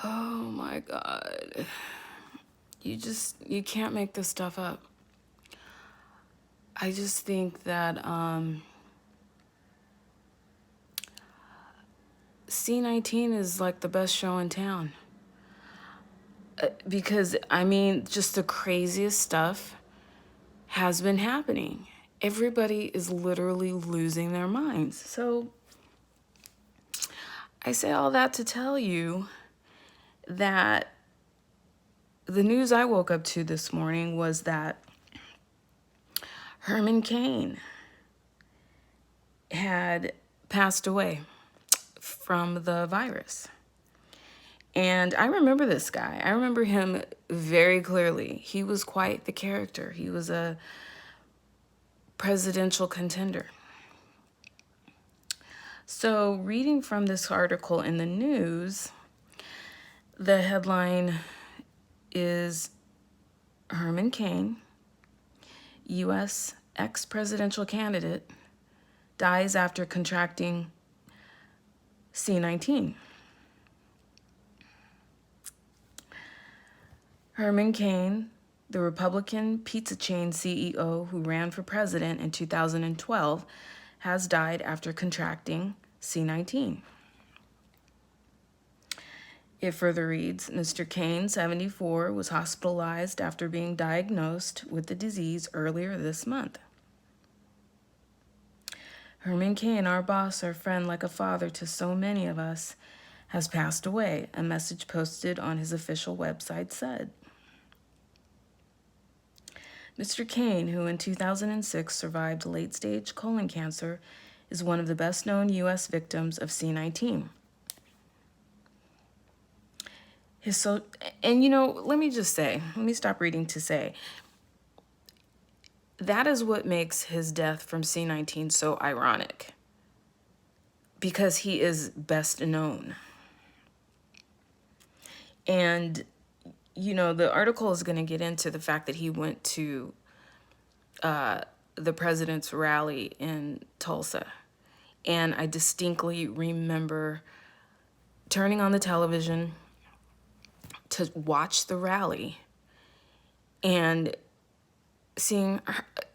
Oh my God. You can't make this stuff up. I just think that C19 is like the best show in town. Because, I mean, just the craziest stuff has been happening. Everybody is literally losing their minds. So I say all that to tell you that the news I woke up to this morning was that Herman Cain had passed away from the virus. And I remember this guy. I remember him very clearly. He was quite the character. He was a presidential contender. So, reading from this article in the news, the headline is Herman Cain, U.S. ex-presidential candidate, dies after contracting C19. Herman Cain, the Republican pizza chain CEO who ran for president in 2012, has died after contracting C19. It further reads, Mr. Cain, 74, was hospitalized after being diagnosed with the disease earlier this month. Herman Cain, our boss, our friend, like a father to so many of us, has passed away, a message posted on his official website said. Mr. Cain, who in 2006 survived late-stage colon cancer, is one of the best-known U.S. victims of C19. Let me stop reading to say, that is what makes his death from C19 so ironic, because he is best known. And, the article is going to get into the fact that he went to the president's rally in Tulsa. And I distinctly remember turning on the television to watch the rally and seeing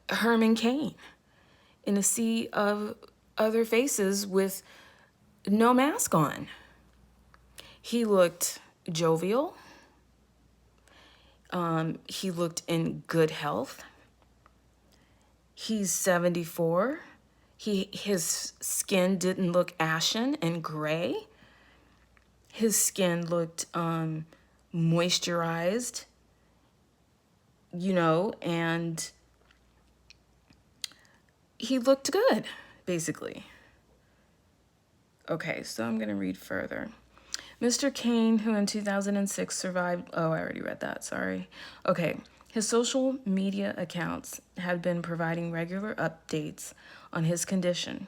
Herman Cain in a sea of other faces with no mask on. He looked jovial. He looked in good health. He's 74. His skin didn't look ashen and gray. His skin looked moisturized, and he looked good, basically. Okay, so I'm going to read further. Mr. Cain, who in 2006 survived... Oh, I already read that, sorry. Okay, his social media accounts had been providing regular updates on his condition.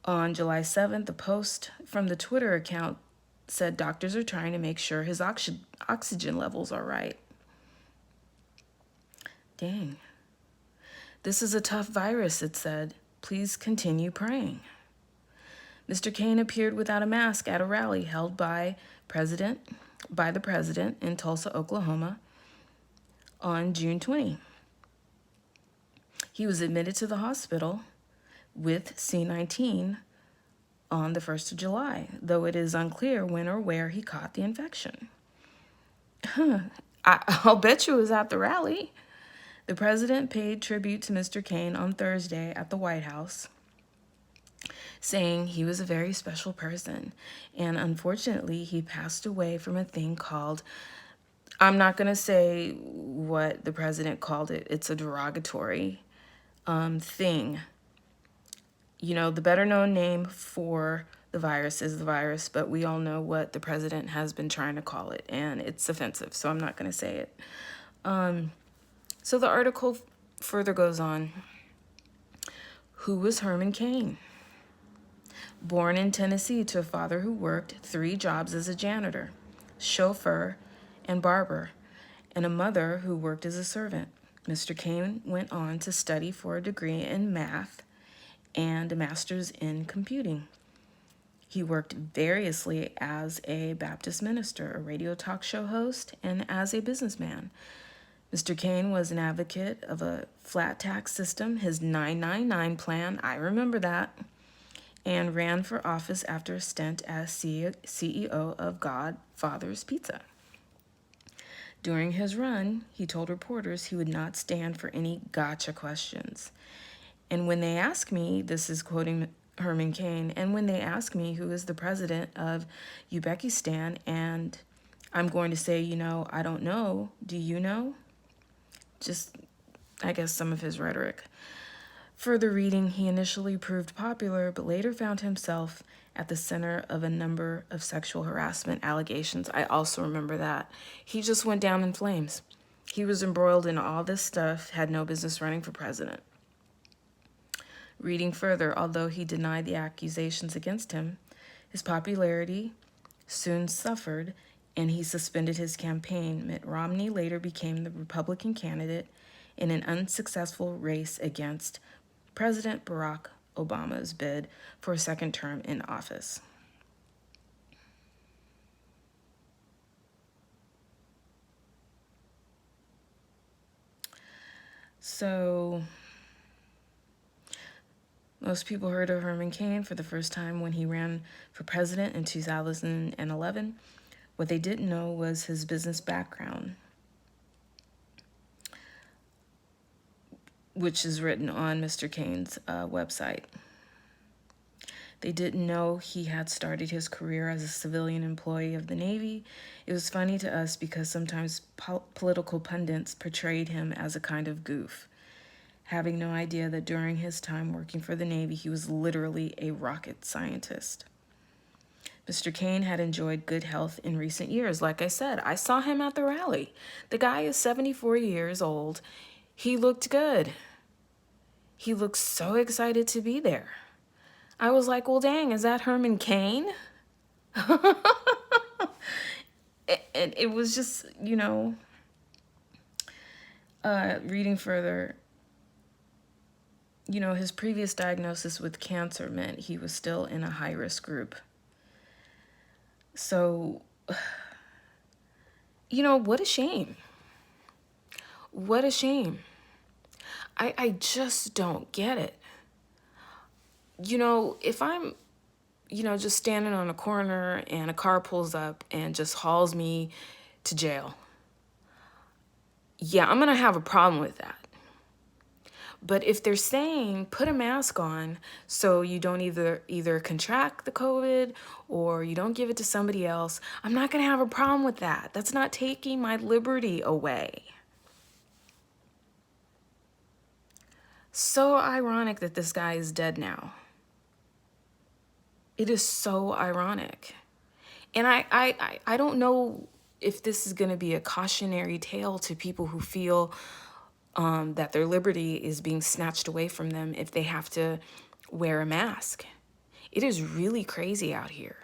On July 7th, the post from the Twitter account said doctors are trying to make sure his oxygen levels are right. Dang. This is a tough virus, it said. Please continue praying. Mr. Cain appeared without a mask at a rally held by the president in Tulsa, Oklahoma on June 20. He was admitted to the hospital with C19 on the 1st of July, though it is unclear when or where he caught the infection. I'll bet you it was at the rally. The president paid tribute to Mr. Cain on Thursday at the White House, saying he was a very special person, and unfortunately he passed away from a thing called, I'm not going to say what the president called it, it's a derogatory thing. The better known name for the virus is the virus, but we all know what the president has been trying to call it, and it's offensive, so I'm not going to say it. So the article further goes on. Who was Herman Cain? Born in Tennessee to a father who worked 3 jobs as a janitor, chauffeur, and barber, and a mother who worked as a servant. Mr. Cain went on to study for a degree in math and a master's in computing. He worked variously as a Baptist minister, a radio talk show host, and as a businessman. Mr. Cain was an advocate of a flat tax system, his 999 plan, I remember that, and ran for office after a stint as CEO of Godfather's Pizza. During his run, he told reporters he would not stand for any gotcha questions. And when they ask me, this is quoting Herman Cain, and when they ask me who is the president of Uzbekistan, and I'm going to say, I don't know, do you know? Just, I guess, some of his rhetoric. Further reading, he initially proved popular, but later found himself at the center of a number of sexual harassment allegations. I also remember that. He just went down in flames. He was embroiled in all this stuff, had no business running for president. Reading further, although he denied the accusations against him, his popularity soon suffered, and he suspended his campaign. Mitt Romney later became the Republican candidate in an unsuccessful race against President Barack Obama's bid for a second term in office. So, most people heard of Herman Cain for the first time when he ran for president in 2011. What they didn't know was his business background, which is written on Mr. Cain's website. They didn't know he had started his career as a civilian employee of the Navy. It was funny to us because sometimes political pundits portrayed him as a kind of goof, having no idea that during his time working for the Navy, he was literally a rocket scientist. Mr. Cain had enjoyed good health in recent years. Like I said, I saw him at the rally. The guy is 74 years old. He looked good. He looked so excited to be there. I was like, well, dang, is that Herman Cain? And it was just, reading further, his previous diagnosis with cancer meant he was still in a high-risk group. So, what a shame. What a shame. I just don't get it. If I'm, just standing on a corner and a car pulls up and just hauls me to jail, yeah, I'm going to have a problem with that. But if they're saying put a mask on so you don't either contract the COVID or you don't give it to somebody else, I'm not going to have a problem with that. That's not taking my liberty away. So ironic that this guy is dead now. It is so ironic. And I don't know if this is going to be a cautionary tale to people who feel that their liberty is being snatched away from them if they have to wear a mask. It is really crazy out here.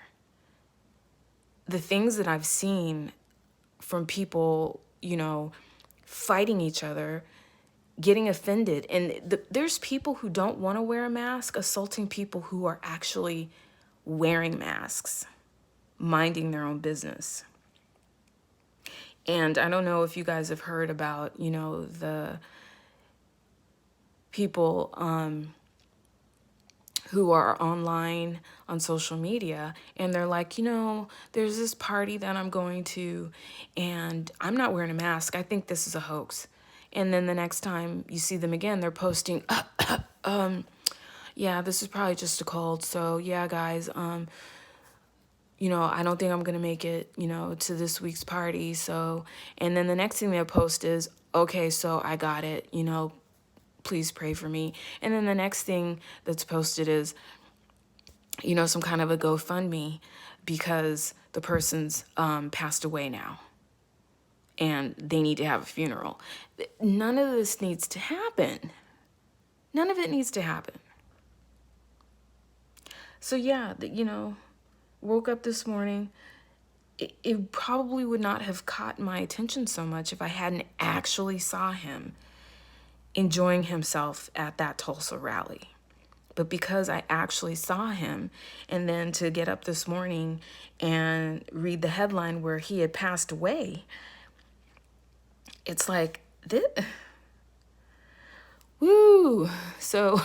The things that I've seen from people, fighting each other, getting offended. And there's people who don't want to wear a mask, assaulting people who are actually wearing masks, minding their own business. And I don't know if you guys have heard about, the people who are online on social media, and they're like, there's this party that I'm going to, and I'm not wearing a mask. I think this is a hoax. And then the next time you see them again, they're posting, yeah, this is probably just a cold. So yeah, guys, I don't think I'm going to make it, to this week's party. So, and then the next thing they'll post is, okay, so I got it, please pray for me. And then the next thing that's posted is, some kind of a GoFundMe because the person's passed away now and they need to have a funeral. None of this needs to happen. None of it needs to happen. So yeah, woke up this morning. It probably would not have caught my attention so much if I hadn't actually saw him enjoying himself at that Tulsa rally. But because I actually saw him, and then to get up this morning and read the headline where he had passed away, it's like, this, woo. So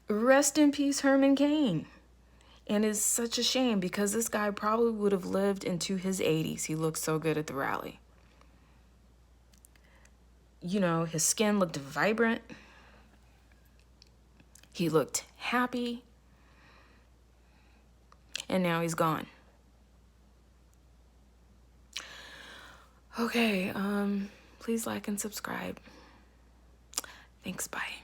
rest in peace, Herman Cain. And it's such a shame because this guy probably would have lived into his 80s. He looked so good at the rally. You know, his skin looked vibrant. He looked happy. And now he's gone. Okay, please like and subscribe. Thanks, bye.